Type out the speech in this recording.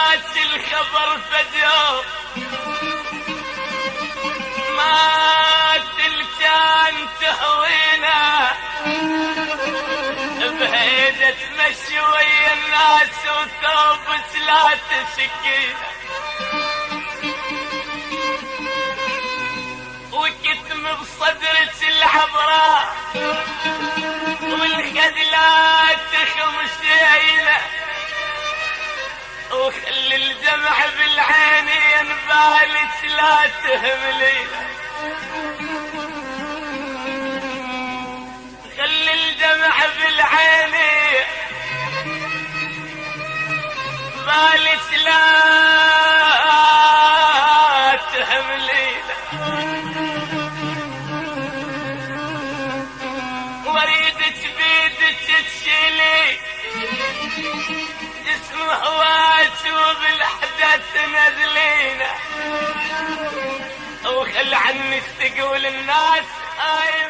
جاك الخبر فديوم ما تلكان تهوينا بهيدة تمشي ويا الناس وثوب ثلاث سكينة وكتم بصدرك العبرة والخذلات خمسينة وخلي الدمع بالعين ينبالك لا تهملينا خلي الدمع بالعين بالك لا تهملينا وريدك بيدك تشيلي جسم هواك وبالحدث تنزلينا وخل عنك تقول الناس هاي